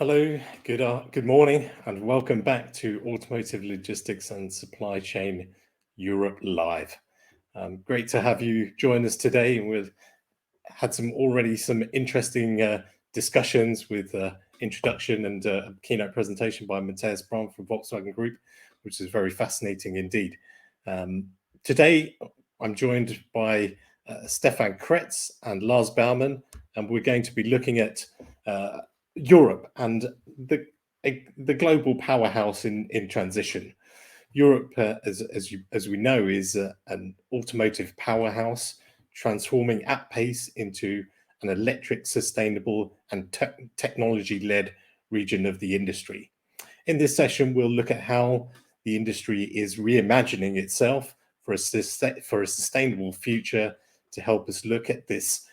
Hello, good morning, and welcome back to Automotive Logistics and Supply Chain Europe Live. Great to have you join us today. We've had some interesting discussions with introduction and a keynote presentation by Matthias Braun from Volkswagen Group, which is very fascinating indeed. Today, I'm joined by Stefan Crets and Lars Bäumann, and we're going to be looking at Europe and the global powerhouse in transition. Europe, as we know, is an automotive powerhouse, transforming at pace into an electric, sustainable, and technology-led region of the industry. In this session, we'll look at how the industry is reimagining itself for a sustainable future. To help us look at this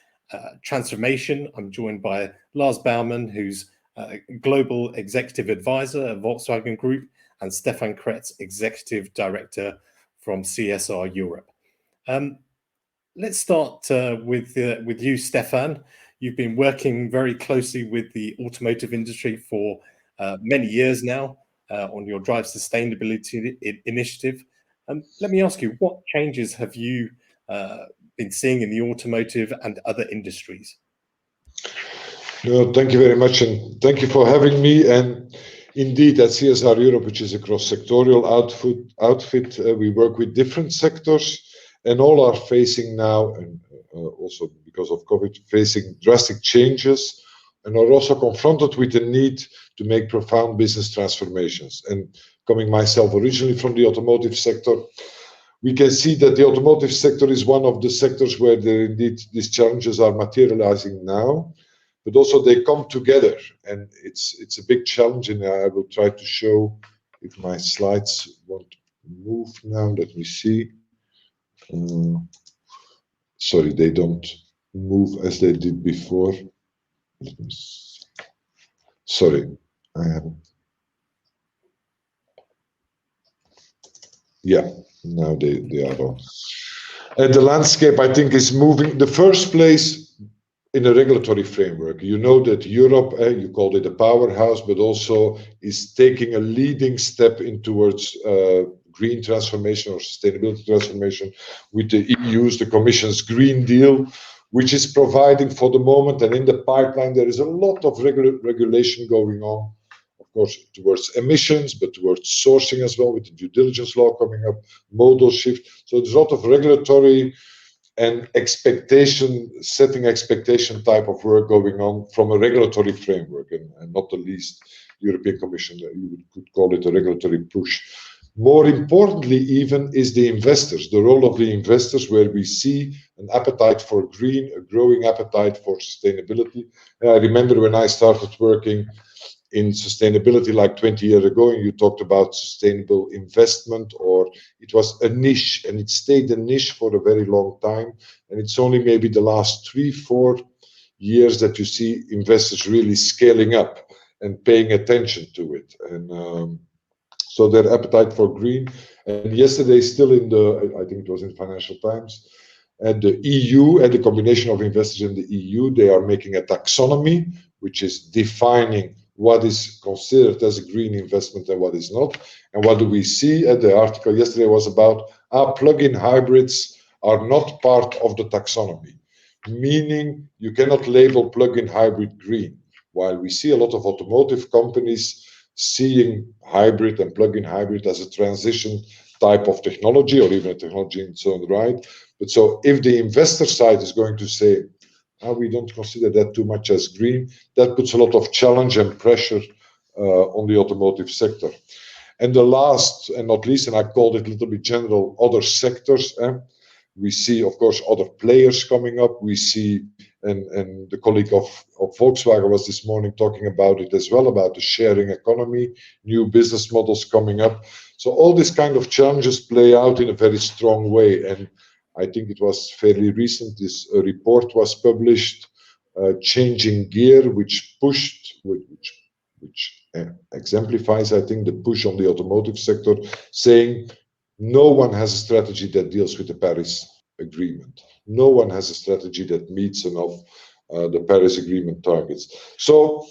transformation, I'm joined by Lars Bäumann, who's Global Executive Advisor at Volkswagen Group, and Stefan Crets, Executive Director from CSR Europe. Let's start with you, Stefan. You've been working very closely with the automotive industry for many years now on your Drive Sustainability initiative. Let me ask you, what changes have you been seeing in the automotive and other industries? No, thank you very much, and thank you for having me. And indeed, at CSR Europe, which is a cross-sectorial outfit, we work with different sectors, and all are facing now, and also because of COVID, facing drastic changes, and are also confronted with the need to make profound business transformations. And coming myself originally from the automotive sector, we can see that the automotive sector is one of the sectors where indeed these challenges are materializing now, but also they come together, and it's a big challenge. And I will try to show, if my slides won't move now. Let me see. Sorry, they don't move as they did before. Let me see. Sorry, I haven't. Yeah, now they are on. And the landscape, I think, is moving. The first place in a regulatory framework. You know that Europe, you called it a powerhouse, but also is taking a leading step in towards green transformation or sustainability transformation with the EU's, the Commission's Green Deal, which is providing for the moment, and in the pipeline there is a lot of regulation going on, of course, towards emissions, but towards sourcing as well, with the due diligence law coming up, modal shift. So there's a lot of regulatory and setting expectation type of work going on from a regulatory framework, and not the least European Commission, you could call it a regulatory push. More importantly even is the investors, the role of the investors, where we see an appetite for green, a growing appetite for sustainability. I remember when I started working in sustainability like 20 years ago, and you talked about sustainable investment, or it was a niche, and it stayed a niche for a very long time. And it's only maybe the last 3-4 years that you see investors really scaling up and paying attention to it. And so their appetite for green. And yesterday, still in I think it was in Financial Times, and the EU and the combination of investors in the EU, they are making a taxonomy, which is defining what is considered as a green investment and what is not. And what do we see? The article yesterday was about plug-in hybrids are not part of the taxonomy, meaning you cannot label plug-in hybrid green. While we see a lot of automotive companies seeing hybrid and plug-in hybrid as a transition type of technology, or even a technology in its own right. But so if the investor side is going to say, we don't consider that too much as green, that puts a lot of challenge and pressure on the automotive sector. And the last and not least, and I called it a little bit general, other sectors. We see, of course, other players coming up. We see, and the colleague of Volkswagen was this morning talking about it as well, about the sharing economy, new business models coming up. So all these kind of challenges play out in a very strong way. And I think it was fairly recent, this report was published, Changing Gear, which exemplifies, I think, the push on the automotive sector, saying no one has a strategy that deals with the Paris Agreement. No one has a strategy that meets enough the Paris Agreement targets. So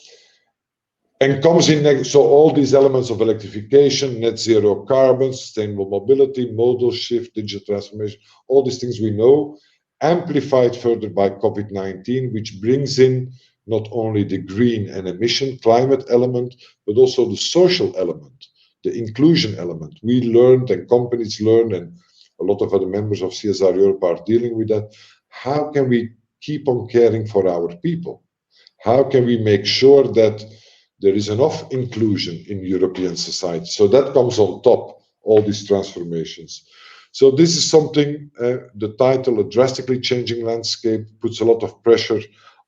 and comes in next. So all these elements of electrification, net zero carbon, sustainable mobility, modal shift, digital transformation, all these things we know, amplified further by COVID-19, which brings in not only the green and emission climate element, but also the social element, the inclusion element. We learned, and companies learned, and a lot of other members of CSR Europe are dealing with that. How can we keep on caring for our people? How can we make sure that there is enough inclusion in European society? So that comes on top, all these transformations. So this is something, the title, A Drastically Changing Landscape, puts a lot of pressure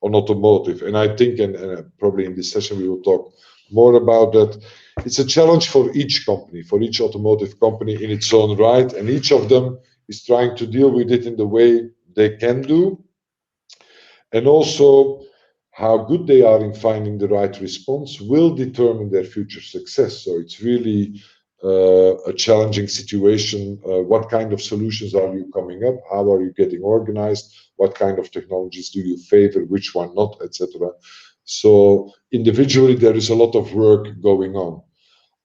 on automotive. And I think, and probably in this session we will talk more about that, it's a challenge for each company, for each automotive company in its own right. And each of them is trying to deal with it in the way they can do. And also, how good they are in finding the right response will determine their future success. So it's really a challenging situation. What kind of solutions are you coming up? How are you getting organized? What kind of technologies do you favor? Which one not, etc. So individually, there is a lot of work going on.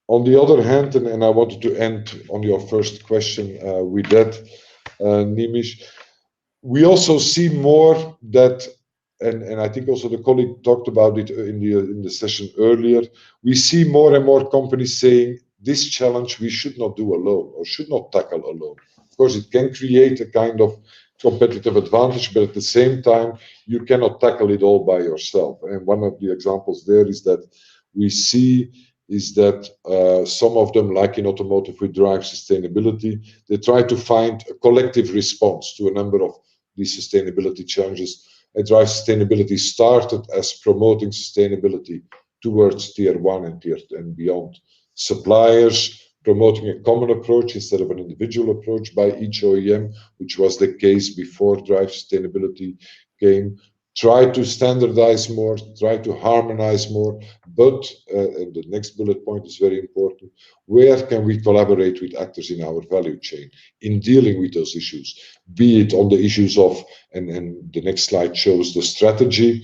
On the other hand, and I wanted to end on your first question with that, Neemish, we also see more that, and I think also the colleague talked about it in the session earlier, we see more and more companies saying this challenge we should not do alone or should not tackle alone. Of course, it can create a kind of competitive advantage, but at the same time, you cannot tackle it all by yourself. And one of the examples there is that we see is that some of them, like in automotive with drive sustainability, they try to find a collective response to a number of these sustainability challenges. And drive sustainability started as promoting sustainability towards tier 1 and tier and beyond suppliers, promoting a common approach instead of an individual approach by each OEM, which was the case before drive sustainability came. Try to standardize more, try to harmonize more, but and the next bullet point is very important, where can we collaborate with actors in our value chain in dealing with those issues, be it on the issues of, and the next slide shows the strategy,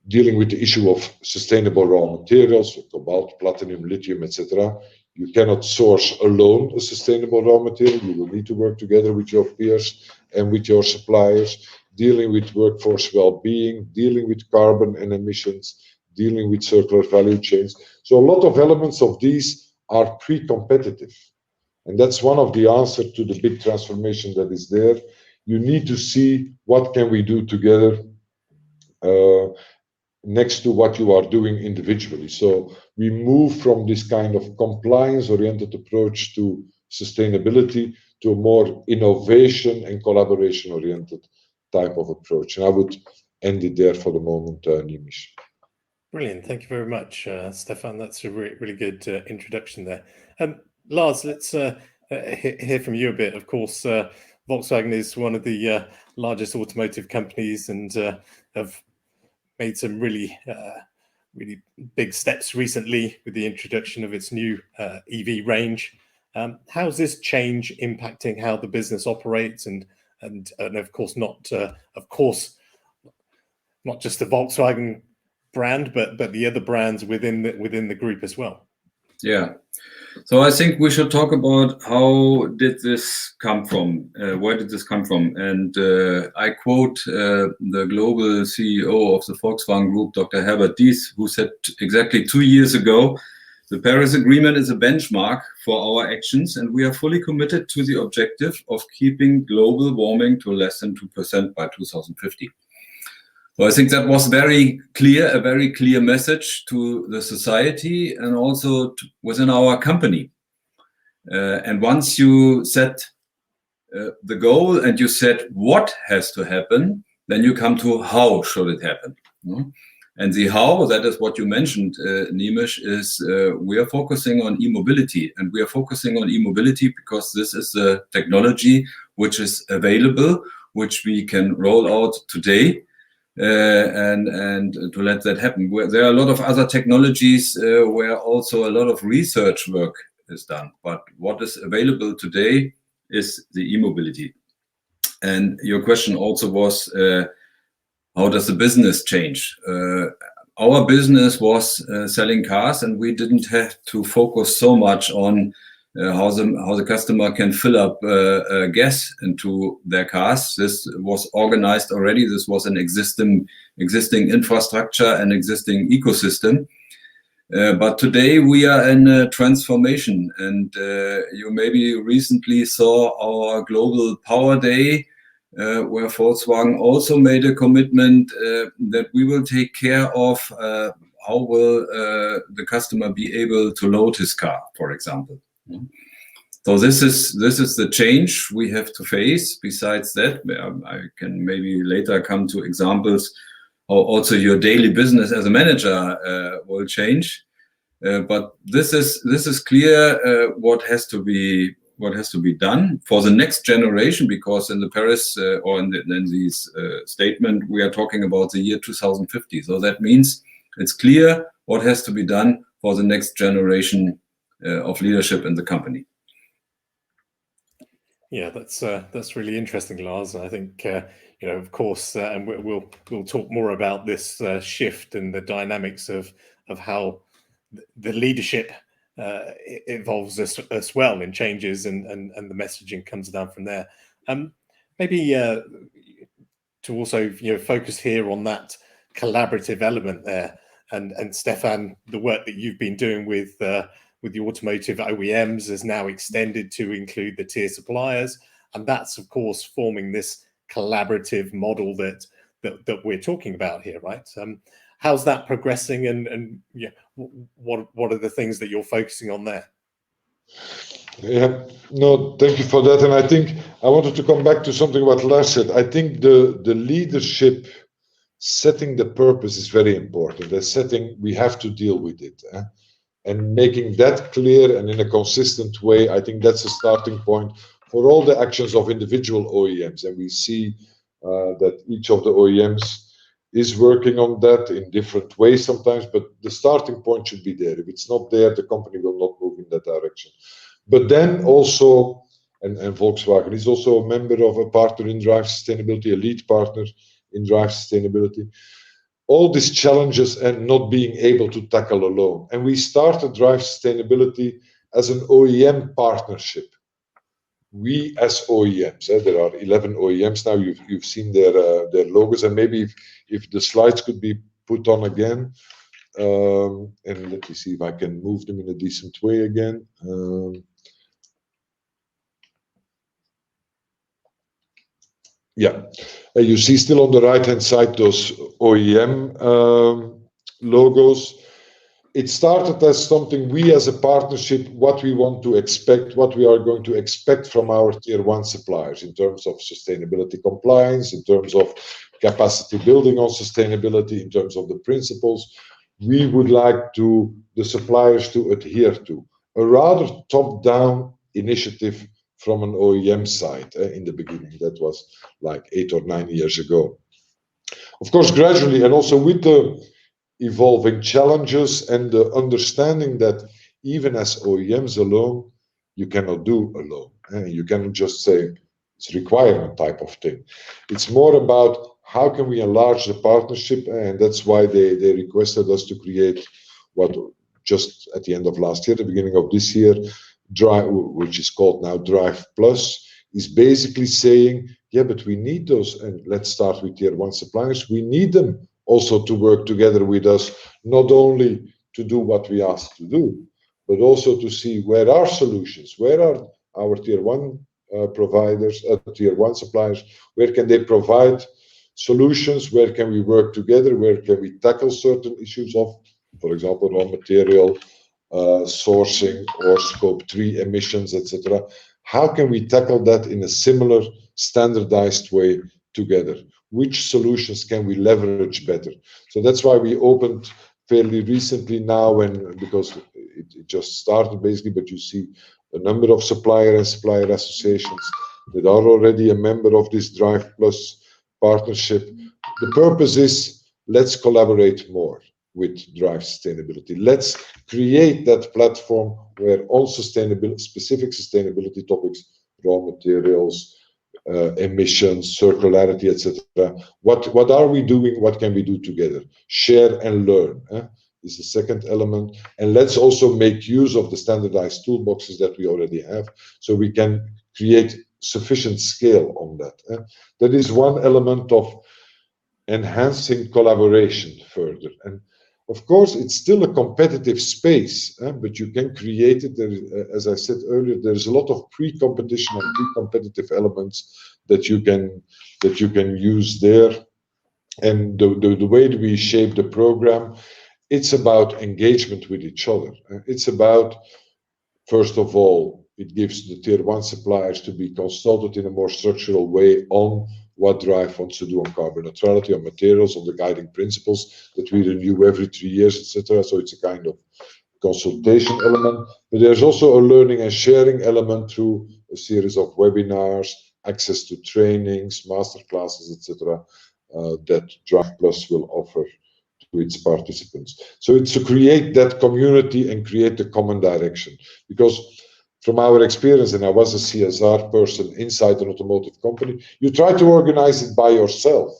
dealing with the issue of sustainable raw materials, cobalt, platinum, lithium, etc. You cannot source alone a sustainable raw material. You will need to work together with your peers and with your suppliers, dealing with workforce well-being, dealing with carbon and emissions, dealing with circular value chains. So a lot of elements of these are pre-competitive. And that's one of the answers to the big transformation that is there. You need to see what can we do together next to what you are doing individually. So we move from this kind of compliance-oriented approach to sustainability to a more innovation and collaboration-oriented type of approach. And I would end it there for the moment, Neemish. Brilliant. Thank you very much, Stefan. That's a really good introduction there. Lars, let's hear from you a bit. Of course, Volkswagen is one of the largest automotive companies and have made some really big steps recently with the introduction of its new EV range. How's this change impacting how the business operates, and of course not just the Volkswagen brand, but the other brands within the group as well? Yeah. So I think we should talk about how did this come from? Where did this come from? And I quote the global CEO of the Volkswagen Group, Dr. Herbert Diess, who said exactly 2 years ago, the Paris Agreement is a benchmark for our actions, and we are fully committed to the objective of keeping global warming to less than 2% by 2050. So I think that was very clear, a very clear message to the society and also within our company. And once you set the goal and you set what has to happen, then you come to how should it happen. And the how, that is what you mentioned, Neemish, is we are focusing on e-mobility. And we are focusing on e-mobility because this is the technology which is available, which we can roll out today. And to let that happen. There are a lot of other technologies where also a lot of research work is done, but what is available today is the e-mobility. And your question also was, how does the business change? our business was selling cars, and we didn't have to focus so much on how the customer can fill up gas into their cars. This was organized already. This was an existing infrastructure and existing ecosystem. But today we are in a transformation, and you maybe recently saw our global power day, where Volkswagen also made a commitment that we will take care of how will the customer be able to load his car, for example. So this is the change we have to face. Besides that, I can maybe later come to examples how also your daily business as a manager will change. But this is clear what has to be done for the next generation, because in the Paris or in this statement we are talking about the year 2050. So that means it's clear what has to be done for the next generation of leadership in the company. Yeah, that's really interesting, Lars. I think of course, and we'll talk more about this shift and the dynamics of how the leadership evolves as well and changes, and the messaging comes down from there. Maybe to also focus here on that collaborative element there, and Stefan, the work that you've been doing with the automotive OEMs is now extended to include the tier suppliers, and that's of course forming this collaborative model that we're talking about here, right? How's that progressing, and what are the things that you're focusing on there? Yeah, no, thank you for that. And I think I wanted to come back to something what Lars said. I think the leadership setting the purpose is very important. The setting, we have to deal with it. And making that clear and in a consistent way, I think that's a starting point for all the actions of individual OEMs. And we see that each of the OEMs is working on that in different ways sometimes, but the starting point should be there. If it's not there, the company will not move in that direction. But then also, and Volkswagen is also a member of a partner in Drive Sustainability, a lead partner in Drive Sustainability. All these challenges and not being able to tackle alone. And we started Drive Sustainability as an OEM partnership. We as OEMs, there are 11 OEMs now. You've seen their logos, and maybe if the slides could be put on again, and let me see if I can move them in a decent way again. Yeah, you see still on the right hand side those OEM logos. It started as something we as a partnership, what we want to expect, what we are going to expect from our tier one suppliers in terms of sustainability compliance, in terms of capacity building on sustainability, in terms of the principles we would like the suppliers to adhere to. A rather top-down initiative from an OEM side in the beginning. That was like 8 or 9 years ago. Of course, gradually, and also with the evolving challenges and the understanding that even as OEMs alone, you cannot do alone. You cannot just say it's a requirement type of thing. It's more about how can we enlarge the partnership, and that's why they requested us to create what just at the end of last year, the beginning of this year, Drive, which is called now Drive Plus, is basically saying, yeah, but we need those, and let's start with tier one suppliers. We need them also to work together with us, not only to do what we ask to do, but also to see where are solutions, where are our tier one providers, tier one suppliers, where can they provide solutions, where can we work together, where can we tackle certain issues of, for example, raw material sourcing or scope 3 emissions, etc. How can we tackle that in a similar standardized way together? Which solutions can we leverage better? So that's why we opened fairly recently now, and because it just started basically, but you see a number of supplier and supplier associations that are already a member of this Drive Plus partnership. The purpose is, let's collaborate more with Drive Sustainability. Let's create that platform where all specific sustainability topics, raw materials, emissions, circularity, etc. What are we doing? What can we do together? Share and learn is the second element. And let's also make use of the standardized toolboxes that we already have, so we can create sufficient scale on that. That is one element of enhancing collaboration further. And of course, it's still a competitive space, but you can create it. There, as I said earlier, there's a lot of pre-competition and pre-competitive elements that you can use there. And the way that we shape the program, it's about engagement with each other. It's about, first of all, it gives the tier one suppliers to be consulted in a more structural way on what Drive wants to do on carbon neutrality, on materials, on the guiding principles that we renew every 3 years, etc. So it's a kind of consultation element. But there's also a learning and sharing element through a series of webinars, access to trainings, master classes, etc. That Drive Plus will offer to its participants. So it's to create that community and create a common direction. Because from our experience, and I was a CSR person inside an automotive company, you try to organize it by yourself.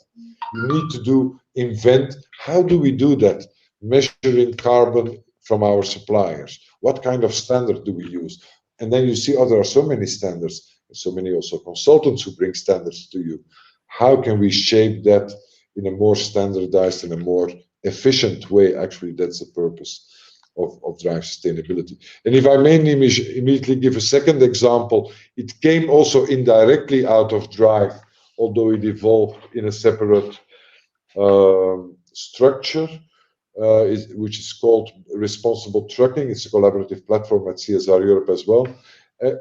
You need to invent, how do we do that? Measuring carbon from our suppliers. What kind of standard do we use? And then you see, oh, there are so many standards, so many also consultants who bring standards to you. How can we shape that in a more standardized and a more efficient way? Actually, that's the purpose of Drive sustainability. And if I may immediately give a second example, it came also indirectly out of Drive, although it evolved in a separate structure, which is called Responsible Trucking. It's a collaborative platform at CSR Europe as well.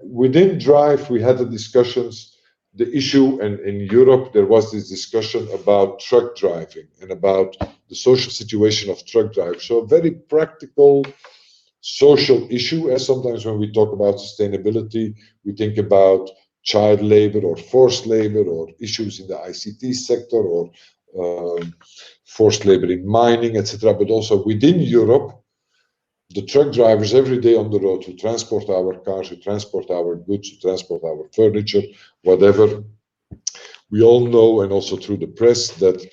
Within Drive, we had the discussions, the issue, and in Europe, there was this discussion about truck driving and about the social situation of truck drivers. So a very practical social issue, as sometimes when we talk about sustainability, we think about child labor or forced labor or issues in the ICT sector or forced labor in mining, etc. But also within Europe, the truck drivers every day on the road who transport our cars, who transport our goods, who transport our furniture, whatever. We all know, and also through the press, that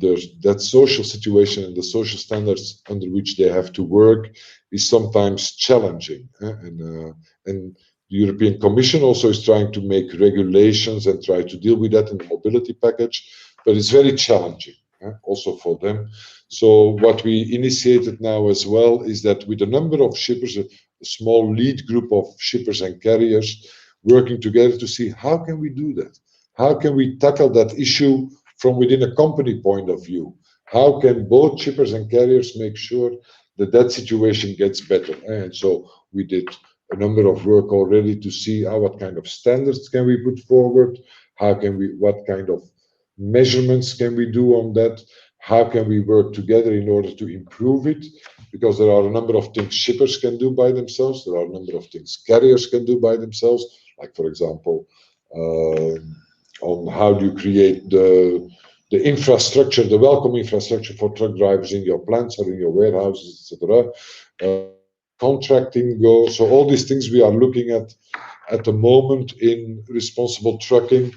there's that social situation and the social standards under which they have to work is sometimes challenging. And the European Commission also is trying to make regulations and try to deal with that in the mobility package, but it's very challenging also for them. So what we initiated now as well is that with a number of shippers, a small lead group of shippers and carriers working together to see how can we do that? How can we tackle that issue from within a company point of view? How can both shippers and carriers make sure that that situation gets better? And so we did a number of work already to see what kind of standards can we put forward? How can we, what kind of measurements can we do on that? How can we work together in order to improve it? Because there are a number of things shippers can do by themselves. There are a number of things carriers can do by themselves. Like, for example, on how do you create the infrastructure, the welcome infrastructure for truck drivers in your plants or in your warehouses, etc. Contracting goes. So all these things we are looking at the moment in responsible trucking,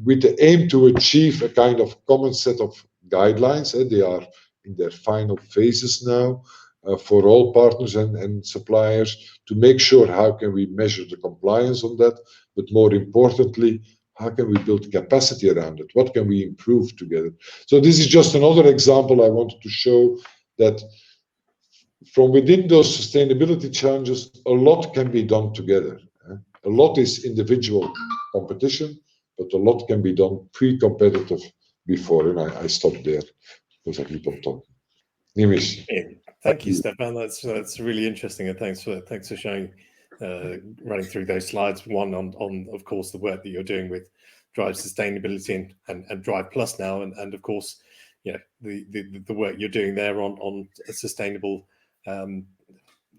with the aim to achieve a kind of common set of guidelines. They are in their final phases now for all partners and suppliers to make sure how can we measure the compliance on that, but more importantly, how can we build capacity around it? What can we improve together? So this is just another example I wanted to show that from within those sustainability challenges, a lot can be done together. A lot is individual competition, but a lot can be done pre-competitive before. And I stop there because I keep on talking. Neemish. Thank you, Stefan. That's really interesting, and thanks for showing, running through those slides. One on of course the work that you're doing with Drive Sustainability and Drive Plus now, and of course, you know, the work you're doing there on a sustainable,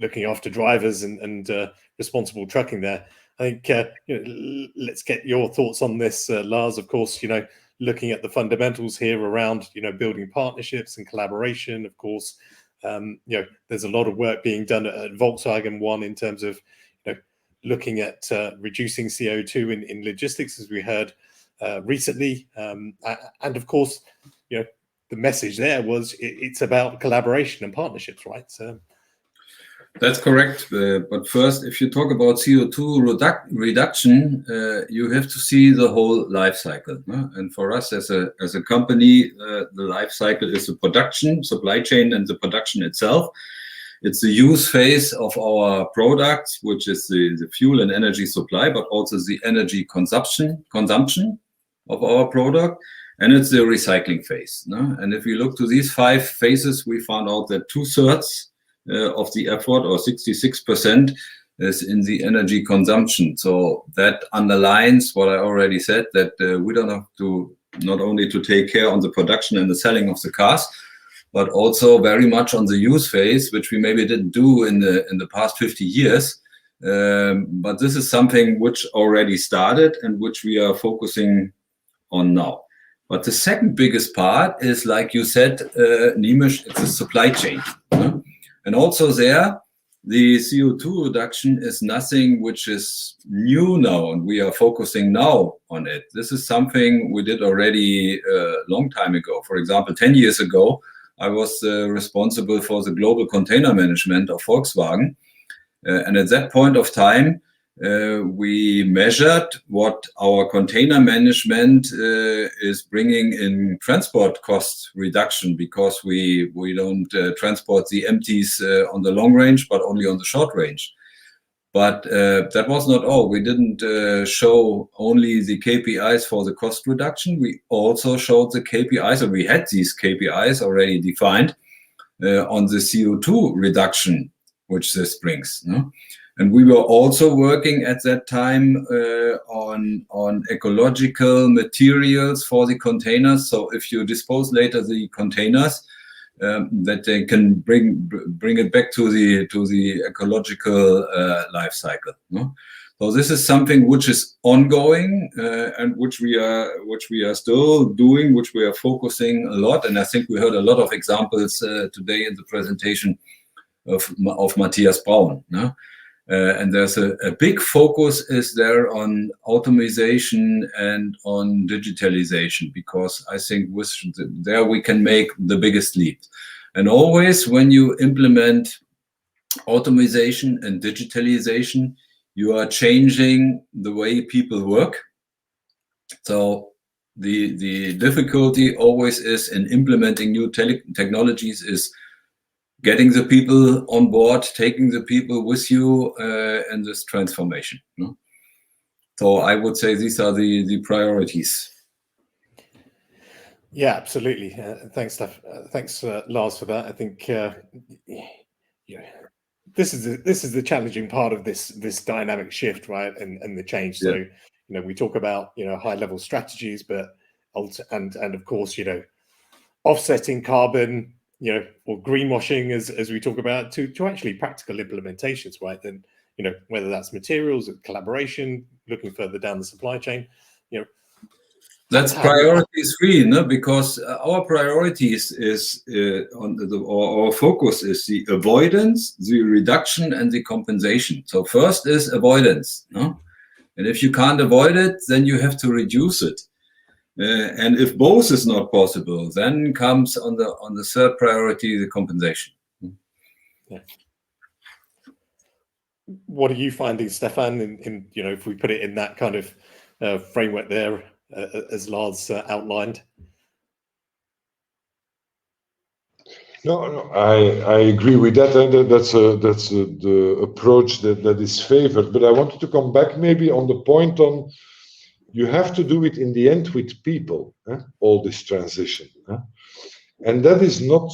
looking after drivers and responsible trucking there. I think you know, let's get your thoughts on this, Lars. Of course, you know, looking at the fundamentals here around, you know, building partnerships and collaboration. Of course, you know, there's a lot of work being done at Volkswagen One in terms of, you know, looking at reducing CO2 in logistics, as we heard recently. And of course, the message there was it's about collaboration and partnerships, right? So that's correct. But first, if you talk about CO2 reduction, you have to see the whole life cycle. And for us as a company, the life cycle is the production, supply chain, and the production itself. It's the use phase of our products, which is the fuel and energy supply, but also the energy consumption of our product. And it's the recycling phase. And if we look to these 5 phases, we found out that 2/3 of the effort, or 66%, is in the energy consumption. So that underlines what I already said, that we don't have to not only to take care on the production and the selling of the cars, but also very much on the use phase, which we maybe didn't do in the past 50 years. But this is something which already started and which we are focusing on now. But the second biggest part is, like you said, Neemish, it's a supply chain. And also there, the CO2 reduction is nothing which is new now, and we are focusing now on it. This is something we did already a long time ago. For example, 10 years ago, I was responsible for the global container management of Volkswagen. And at that point of time, we measured what our container management is bringing in transport cost reduction, because we don't transport the empties on the long range, but only on the short range. But that was not all. We didn't show only the KPIs for the cost reduction. We also showed the KPIs, and we had these KPIs already defined on the CO2 reduction, which this brings. And we were also working at that time on ecological materials for the containers. So if you dispose later the containers, that they can bring it back to the ecological life cycle. So this is something which is ongoing and which we are still doing, which we are focusing a lot. And I think we heard a lot of examples today in the presentation of Matthias Braun. And there's a big focus is there on automation and on digitalization, because I think there we can make the biggest leap. And always when you implement automation and digitalization, you are changing the way people work. So the difficulty always is in implementing new technologies is getting the people on board, taking the people with you in this transformation. So I would say these are the priorities. Yeah, absolutely. Thanks, Steph. Thanks, Lars, for that. I think this is the challenging part of this dynamic shift, right, and the change. So we talk about high level strategies, but and of course offsetting carbon, or greenwashing, as we talk about, to actually practical implementations, right? And whether that's materials, collaboration, looking further down the supply chain, that's priority 3, because our priorities is our focus is the avoidance, the reduction, and the compensation. So first is avoidance, and if you can't avoid it, then you have to reduce it. And if both is not possible, then comes on the third priority, the compensation. Yeah. What are you finding, Stefan, in if we put it in that kind of framework there, as Lars outlined? No, I agree with that, and that's the approach that is favored. But I wanted to come back maybe on the point on, you have to do it in the end with people, all this transition. And that is not,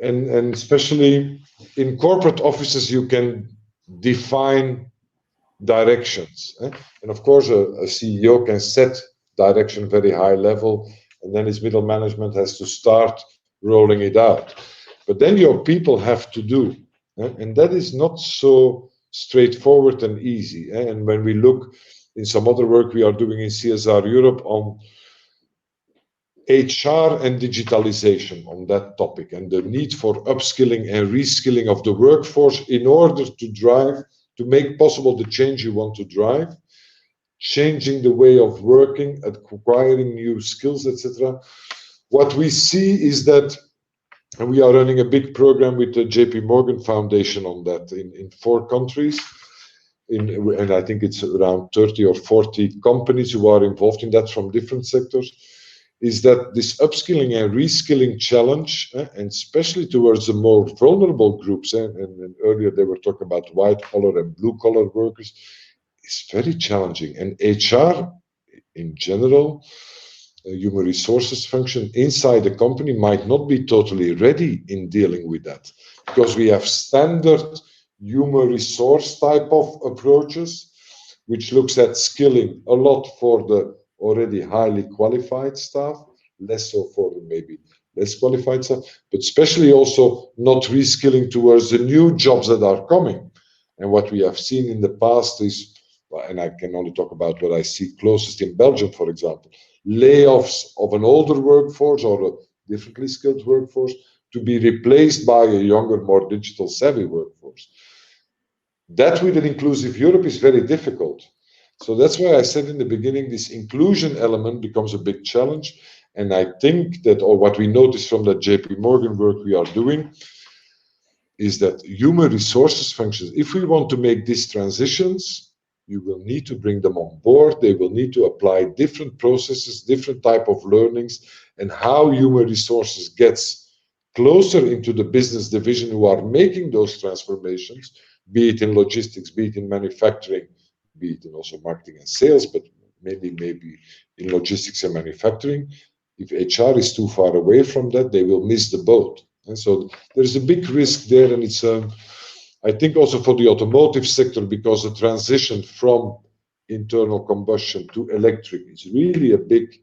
and especially in corporate offices, you can define directions. And of course, a CEO can set direction very high level, and then his middle management has to start rolling it out. But then your people have to do, and that is not so straightforward and easy. And when we look in some other work we are doing in CSR Europe on HR and digitalization on that topic, and the need for upskilling and reskilling of the workforce in order to drive to make possible the change you want to drive, changing the way of working, acquiring new skills, etc. What we see is that, and we are running a big program with the JP Morgan Foundation on that in 4 countries. And I think it's around 30 or 40 companies who are involved in that from different sectors, is that this upskilling and reskilling challenge, and especially towards the more vulnerable groups, and earlier they were talking about white collar and blue collar workers, is very challenging. And HR in general, human resources function inside the company might not be totally ready in dealing with that, because we have standard human resource type of approaches, which looks at skilling a lot for the already highly qualified staff, less so for the maybe less qualified staff, but especially also not reskilling towards the new jobs that are coming. And what we have seen in the past is, and I can only talk about what I see closest in Belgium, for example, layoffs of an older workforce or a differently skilled workforce to be replaced by a younger, more digital savvy workforce. That with an inclusive Europe is very difficult. So that's why I said in the beginning, this inclusion element becomes a big challenge. And I think that, or what we notice from that JP Morgan work we are doing, is that human resources functions, if we want to make these transitions, you will need to bring them on board. They will need to apply different processes, different type of learnings, and how human resources gets closer into the business division who are making those transformations, be it in logistics, be it in manufacturing, be it in also marketing and sales, but maybe in logistics and manufacturing. If HR is too far away from that, they will miss the boat. And so there's a big risk there, and it's I think also for the automotive sector, because the transition from internal combustion to electric is really a big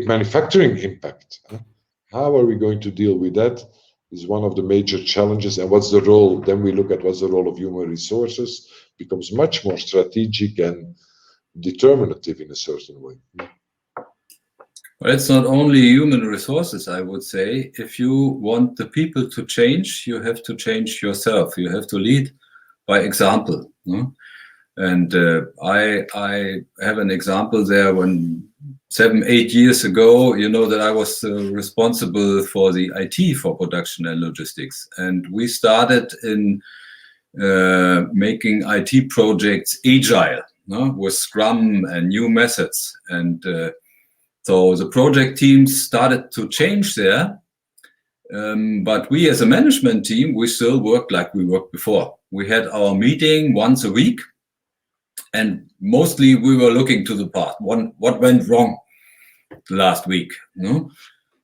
manufacturing impact. How are we going to deal with that is one of the major challenges. And what's the role? Then we look at what's the role of human resources, becomes much more strategic and determinative in a certain way. Well, it's not only human resources, I would say. If you want the people to change, you have to change yourself. You have to lead by example. No? And I have an example there. When 7-8 years ago, you know that I was responsible for the IT for production and logistics. And we started in making IT projects agile, no? With Scrum and new methods. And so the project teams started to change there, but we as a management team, we still worked like we worked before. We had our meeting once a week, and mostly we were looking to the past. What went wrong last week? You know?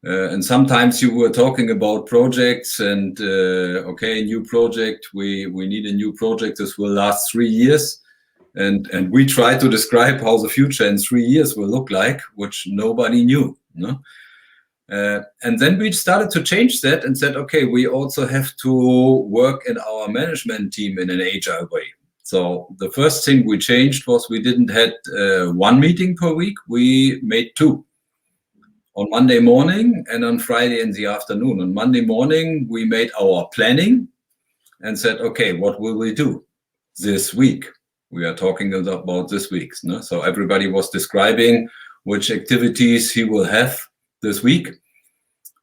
And sometimes you were talking about projects and, okay, new project, we need a new project. This will last 3 years. And we try to describe how the future in 3 years will look like, which nobody knew. No? And then we started to change that and said, okay, we also have to work in our management team in an agile way. So the first thing we changed was we didn't had 1 meeting per week. We made 2. On Monday morning and on Friday in the afternoon. On Monday morning, we made our planning and said, okay, what will we do this week? We are talking about this week. No? So everybody was describing which activities he will have this week.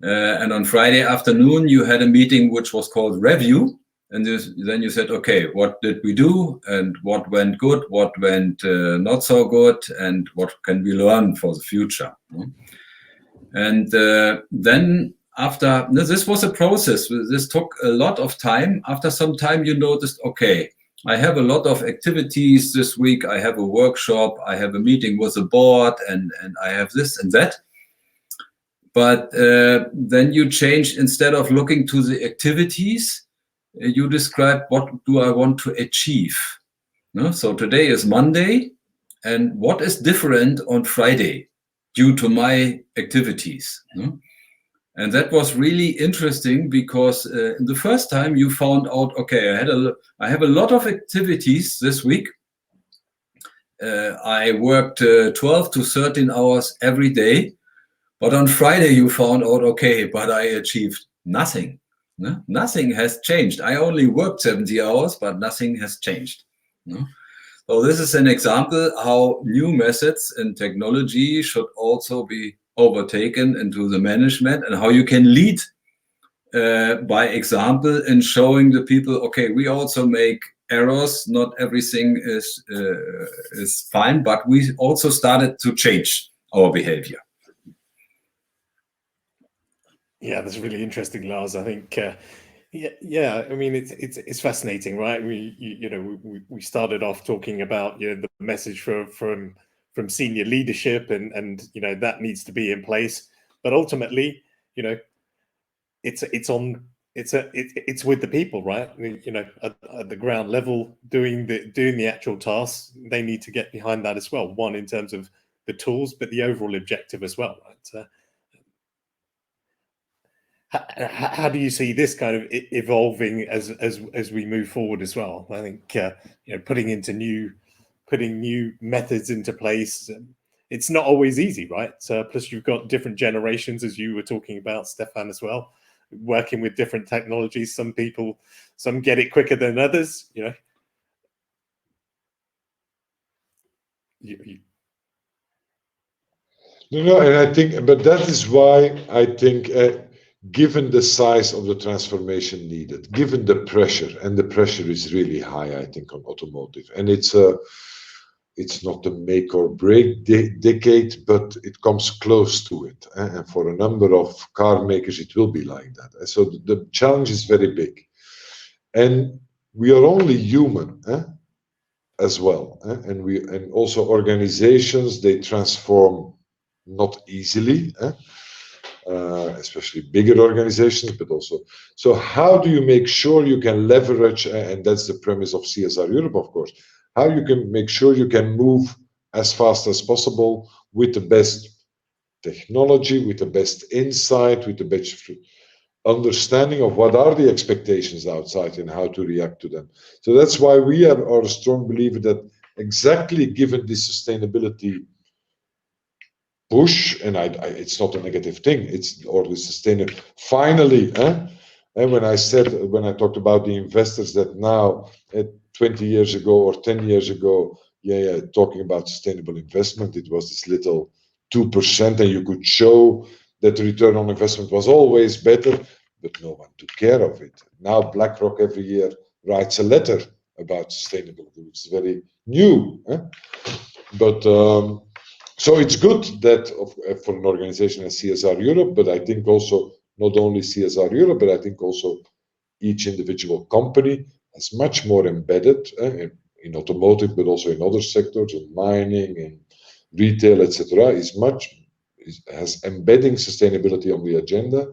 And on Friday afternoon, you had a meeting which was called review. And then you said, okay, what did we do? And what went good? What went not so good? And what can we learn for the future? No? And then after, this was a process. This took a lot of time. After some time, you noticed, okay, I have a lot of activities this week. I have a workshop. I have a meeting with the board, and I have this and that. But then you changed, instead of looking to the activities, you describe what do I want to achieve. No? So today is Monday, and what is different on Friday due to my activities? No? And that was really interesting because in the first time you found out, okay, I have a lot of activities this week. I worked 12 to 13 hours every day. But on Friday you found out, okay, but I achieved nothing. No? Nothing has changed. I only worked 70 hours, but nothing has changed. No? So this is an example how new methods in technology should also be overtaken into the management, and how you can lead by example in showing the people, okay, we also make errors. Not everything is fine, but we also started to change our behavior. Yeah, that's really interesting, Lars. I think, yeah. I mean, it's fascinating, right? We started off talking about the message from senior leadership, and that needs to be in place. But ultimately, it's with the people, right? At the ground level, doing the actual tasks. They need to get behind that as well. One, in terms of the tools, but the overall objective as well, right? How do you see this kind of evolving as we move forward as well? I think putting new methods into place. It's not always easy, right? Plus, you've got different generations, as you were talking about, Stefan, as well. Working with different technologies, some get it quicker than others. No, and I think, but that is why I think, given the size of the transformation needed, given the pressure, and the pressure is really high, I think, on automotive, and it's not a make or break decade, but it comes close to it, and for a number of car makers, it will be like that. So the challenge is very big, and we are only human, as well, and also organizations, they transform not easily, especially bigger organizations, but also. So how do you make sure you can leverage, and that's the premise of CSR Europe, of course, how you can make sure you can move as fast as possible with the best technology, with the best insight, with the best understanding of what are the expectations outside and how to react to them. So that's why we are a strong believer that exactly given this sustainability push, and it's not a negative thing, it's or the sustainable. Finally, and when I talked about the investors that now, 20 years ago or 10 years ago, talking about sustainable investment, it was this little 2%, and you could show that the return on investment was always better, but no one took care of it. Now BlackRock every year writes a letter about sustainability, which is very new. But so it's good that for an organization as CSR Europe, but I think also not only CSR Europe, but I think also each individual company is much more embedded in automotive, but also in other sectors, in mining, in retail, etc. Has embedding sustainability on the agenda,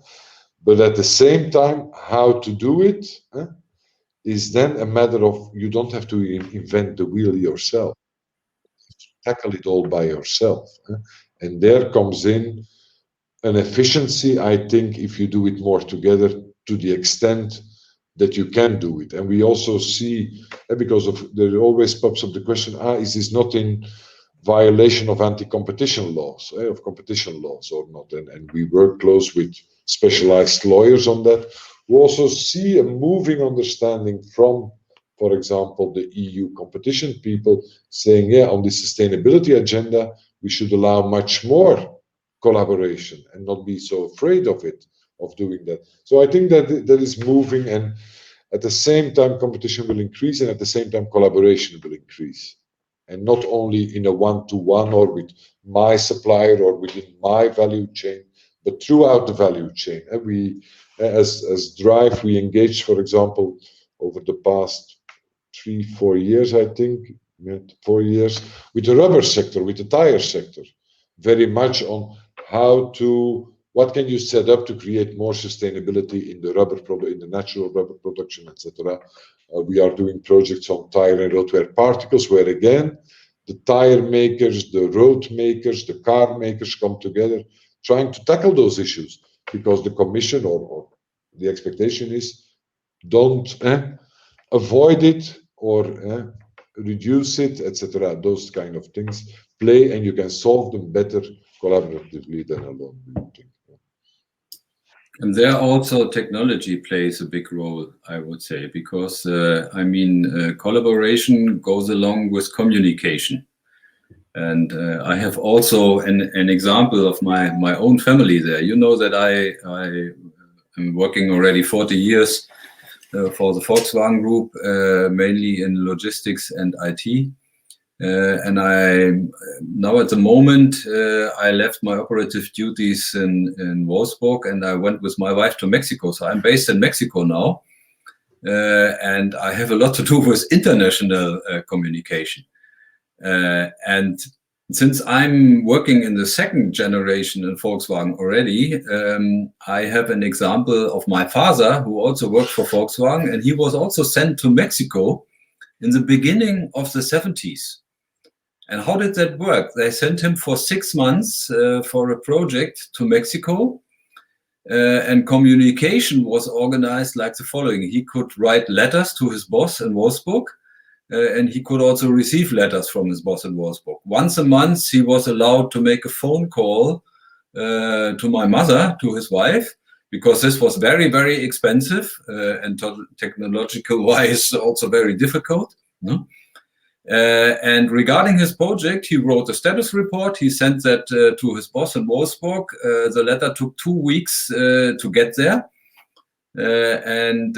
but at the same time, how to do it is then a matter of, you don't have to invent the wheel yourself. Tackle it all by yourself. And there comes in an efficiency, I think, if you do it more together, to the extent that you can do it. And we also see, because there always pops up the question, is this not in violation of anti-competition laws, of competition laws or not? And we work close with specialized lawyers on that. We also see a moving understanding from, for example, the EU competition people saying, on the sustainability agenda, we should allow much more collaboration and not be so afraid of it, of doing that. So I think that is moving, and at the same time, competition will increase, and at the same time, collaboration will increase. And not only in a one-to-one or with my supplier or within my value chain, but throughout the value chain. And we, as Drive, we engaged, for example, over the past 3-4 years, I think, 4 years, with the rubber sector, with the tire sector, very much on what can you set up to create more sustainability in the rubber product, in the natural rubber production, etc. We are doing projects on tire and road wear particles, where again, the tire makers, the road makers, the car makers come together, trying to tackle those issues, because the commission or the expectation is, don't avoid it or reduce it, etc. Those kind of things play, and you can solve them better collaboratively than alone. And there also technology plays a big role, I would say, because collaboration goes along with communication. And I have also an example of my own family there. You know that I am working already 40 years for the Volkswagen Group, mainly in logistics and IT. And now at the moment, I left my operative duties in Wolfsburg, and I went with my wife to Mexico. So I'm based in Mexico now, and I have a lot to do with international communication. And since I'm working in the second generation in Volkswagen already, I have an example of my father who also worked for Volkswagen, and he was also sent to Mexico in the beginning of the 70s. And how did that work? They sent him for 6 months for a project to Mexico, and communication was organized like the following. He could write letters to his boss in Wolfsburg, and he could also receive letters from his boss in Wolfsburg. Once a month, he was allowed to make a phone call to my mother, to his wife, because this was very, very expensive and technological-wise also very difficult. No? And regarding his project, he wrote a status report. He sent that to his boss in Wolfsburg. The letter took 2 weeks to get there. Then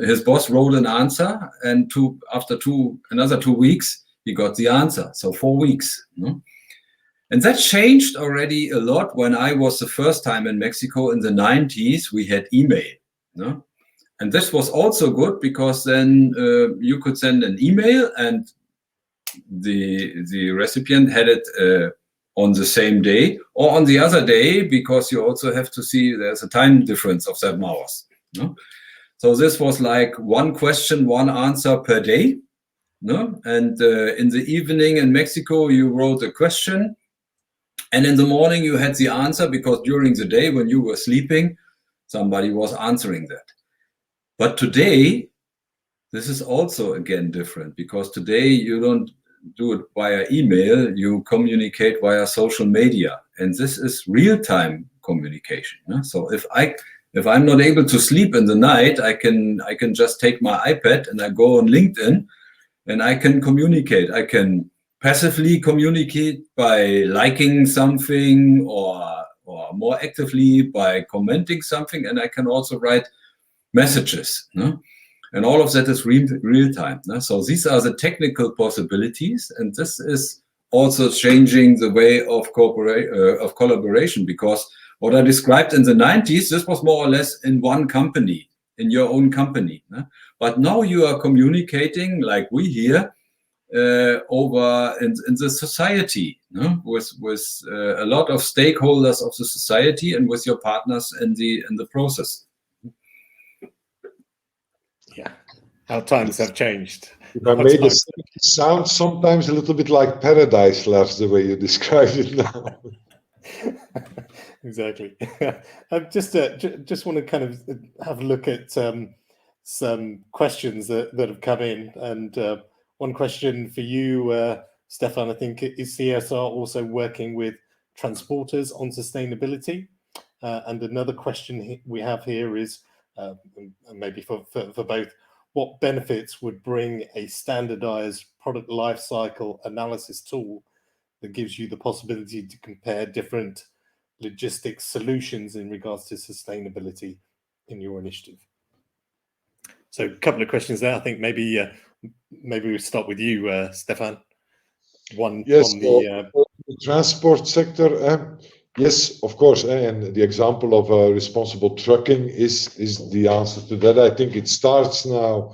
his boss wrote an answer, and after another 2 weeks, he got the answer. So 4 weeks. No? And that changed already a lot when I was the first time in Mexico in the 90s. We had email. No? And this was also good because then you could send an email and the recipient had it on the same day or on the other day, because you also have to see there's a time difference of 7 hours. No? So this was like 1 question, 1 answer per day. No? And in the evening in Mexico, you wrote a question. And in the morning, you had the answer, because during the day when you were sleeping, somebody was answering that. But today, this is also again different, because today you don't do it via email, you communicate via social media, and this is real-time communication. So if I'm not able to sleep in the night, I can just take my iPad and I go on LinkedIn and I can communicate. I can passively communicate by liking something, or more actively by commenting something, and I can also write messages. No? And all of that is real time. No? So these are the technical possibilities, and this is also changing the way of collaboration, because what I described in the 90s, this was more or less in one company, in your own company. No? But now you are communicating, like we here, over in the society, no? with a lot of stakeholders of the society, and with your partners in the process. Yeah, how times have changed. If I made it sound sometimes a little bit like paradise, Lars, the way you described it now. Exactly. I just want to kind of have a look at some questions that have come in, and one question for you, Stefan, I think, is CSR also working with transporters on sustainability? And another question we have here is, maybe for both, what benefits would bring a standardized product lifecycle analysis tool that gives you the possibility to compare different logistics solutions in regards to sustainability in your initiative? So a couple of questions there. I think maybe we'll start with you, Stefan. One, yes, on the transport sector. Yes, of course, and the example of responsible trucking is the answer to that. I think it starts now.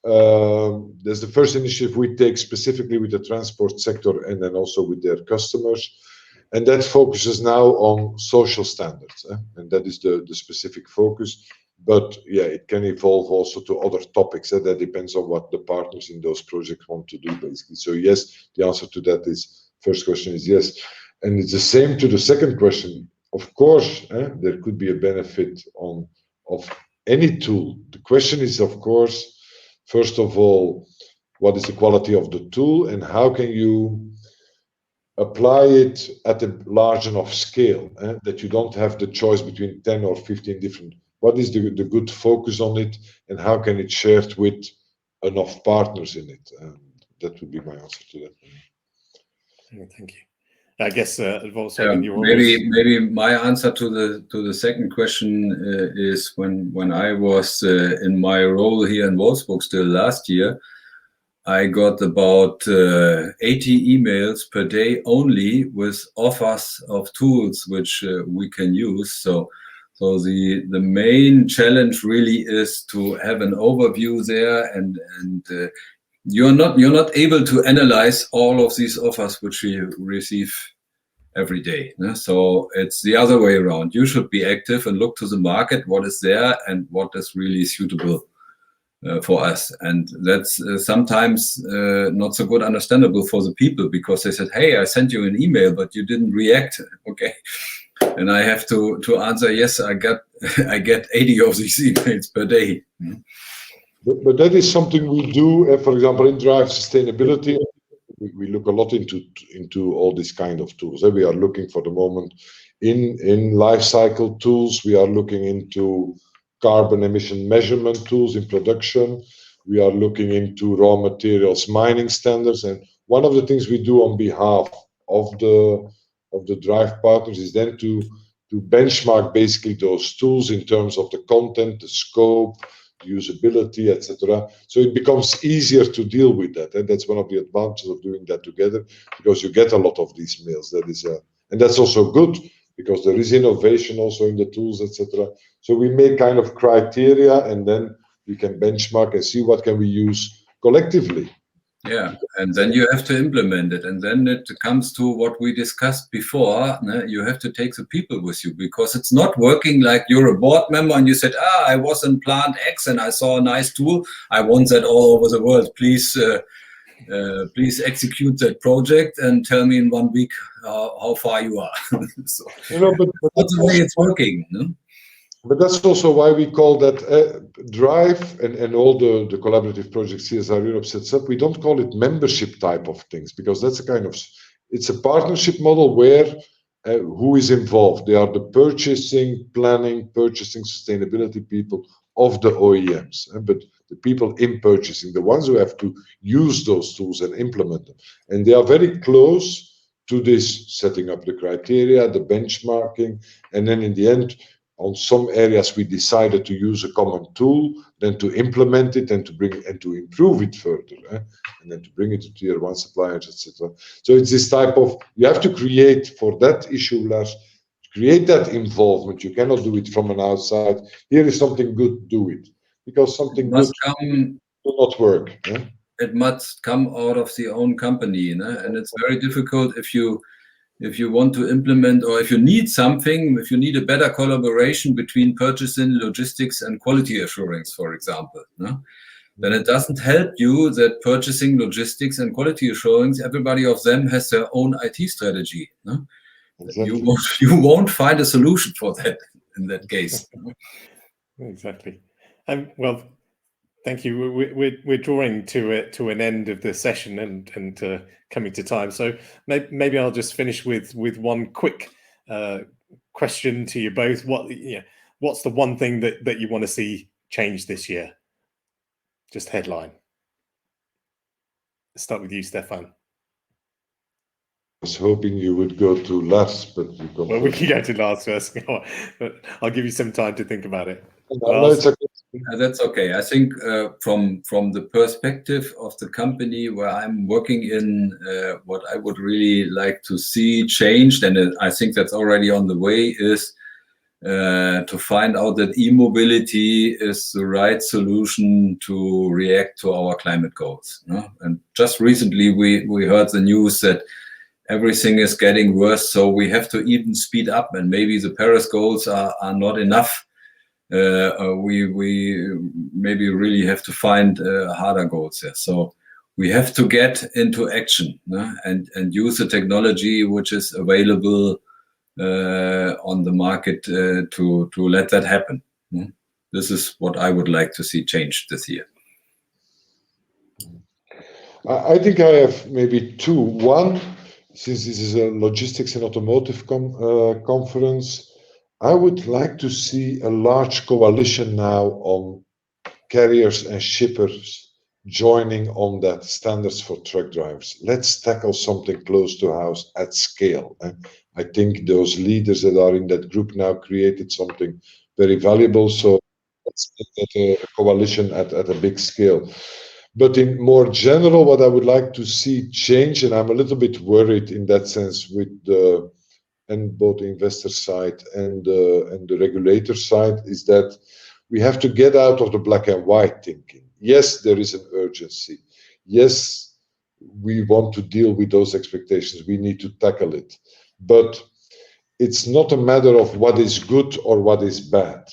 There's the first initiative we take specifically with the transport sector, and then also with their customers, and that focuses now on social standards, and that is the specific focus. But yeah, it can evolve also to other topics. That depends on what the partners in those projects want to do, basically. So yes, the answer to that is, first question is yes. And it's the same to the second question. Of course, there could be a benefit of any tool. The question is, of course, first of all, what is the quality of the tool, and how can you apply it at a large enough scale, that you don't have the choice between 10 or 15 different. What is the good focus on it, and how can it shared with enough partners in it? That would be my answer to that. Thank you. I guess Volkswagen, maybe my answer to the second question is when I was in my role here in Wolfsburg still last year, I got about 80 emails per day only with offers of tools which we can use. So the main challenge really is to have an overview there, and you're not able to analyze all of these offers which we receive every day. So it's the other way around. You should be active and look to the market, what is there and what is really suitable for us. And that's sometimes not so good understandable for the people, because they said, hey, I sent you an email, but you didn't react. Okay. And I have to answer, yes, I get 80 of these emails per day. But that is something we do, for example, in Drive Sustainability. We look a lot into all these kind of tools. We are looking for the moment in life cycle tools. We are looking into carbon emission measurement tools in production. We are looking into raw materials mining standards. And one of the things we do on behalf of the Drive partners is then to benchmark basically those tools in terms of the content, the scope, usability, etc. So it becomes easier to deal with that, and that's one of the advantages of doing that together, because you get a lot of these mails. That is, and that's also good, because there is innovation also in the tools, etc. So we make kind of criteria, and then we can benchmark and see what can we use collectively. Yeah, and then you have to implement it, and then it comes to what we discussed before. You have to take the people with you, because it's not working like you're a board member and you said, I was in plant X and I saw a nice tool. I want that all over the world. Please execute that project and tell me in 1 week how far you are. So, but that's the way it's working. No? But that's also why we call that Drive and all the collaborative projects CSR Europe sets up. We don't call it membership type of things, because that's a kind of, it's a partnership model where who is involved? They are the purchasing, planning, purchasing, sustainability people of the OEMs, but the people in purchasing, the ones who have to use those tools and implement them. And they are very close to this, setting up the criteria, the benchmarking, and then in the end, on some areas we decided to use a common tool, then to implement it and to bring and to improve it further, and then to bring it to tier 1 suppliers, etc. So it's this type of, you have to create for that issue, Lars, create that involvement. You cannot do it from an outside. Here is something good, do it, because something good will not work. It must come out of the own company, and it's very difficult if you want to implement, or if you need something, if you need a better collaboration between purchasing, logistics, and quality assurance, for example, then it doesn't help you that purchasing, logistics, and quality assurance, everybody of them has their own IT strategy. Exactly. You won't find a solution for that in that case. Exactly. Well, thank you. We're drawing to an end of the session and coming to time. So maybe I'll just finish with one quick question to you both. What's the one thing that you want to see change this year? Just headline. Let's start with you, Stefan. I was hoping you would go to Lars, but you come well, we can go to Lars first, but I'll give you some time to think about it. No, it's okay. That's okay. I think from the perspective of the company where I'm working in, what I would really like to see changed, and I think that's already on the way, is to find out that e-mobility is the right solution to react to our climate goals. And just recently we heard the news that everything is getting worse, so we have to even speed up, and maybe the Paris goals are not enough. We maybe really have to find harder goals there. So we have to get into action and use the technology which is available on the market to let that happen. This is what I would like to see changed this year. I think I have maybe two. One, since this is a logistics and automotive conference, I would like to see a large coalition now on carriers and shippers joining on that standards for truck drivers. Let's tackle something close to house at scale. I think those leaders that are in that group now created something very valuable. So let's make that a coalition at a big scale. But in more general, what I would like to see change, and I'm a little bit worried in that sense with both the investor side and the regulator side, is that we have to get out of the black and white thinking. Yes, there is an urgency. Yes, we want to deal with those expectations. We need to tackle it. But it's not a matter of what is good or what is bad,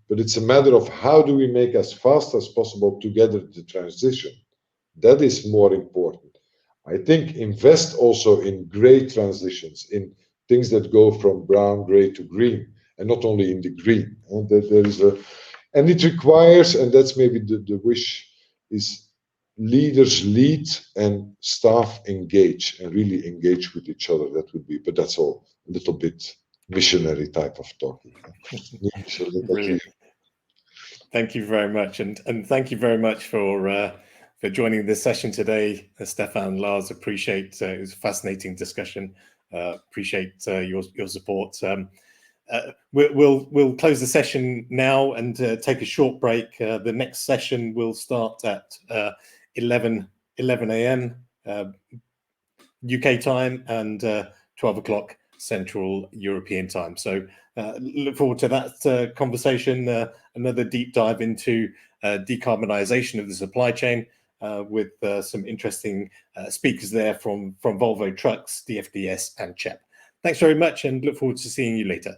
but it's a matter of how do we make as fast as possible together the transition. That is more important. I think invest also in gray transitions, in things that go from brown, gray to green, and not only in the green. And there is and it requires, and that's maybe the wish, is leaders lead and staff engage and really engage with each other. That would be, but that's all a little bit missionary type of talking. Brilliant. Thank you very much, and thank you very much for joining this session today, Stefan, Lars. Appreciate it was a fascinating discussion. Appreciate your support. We'll close the session now and take a short break. The next session will start at 11 a.m. UK time and 12 o'clock Central European time. So look forward to that conversation. Another deep dive into decarbonisation of the supply chain with some interesting speakers there from Volvo Trucks, DFDS and CHEP. Thanks very much and look forward to seeing you later.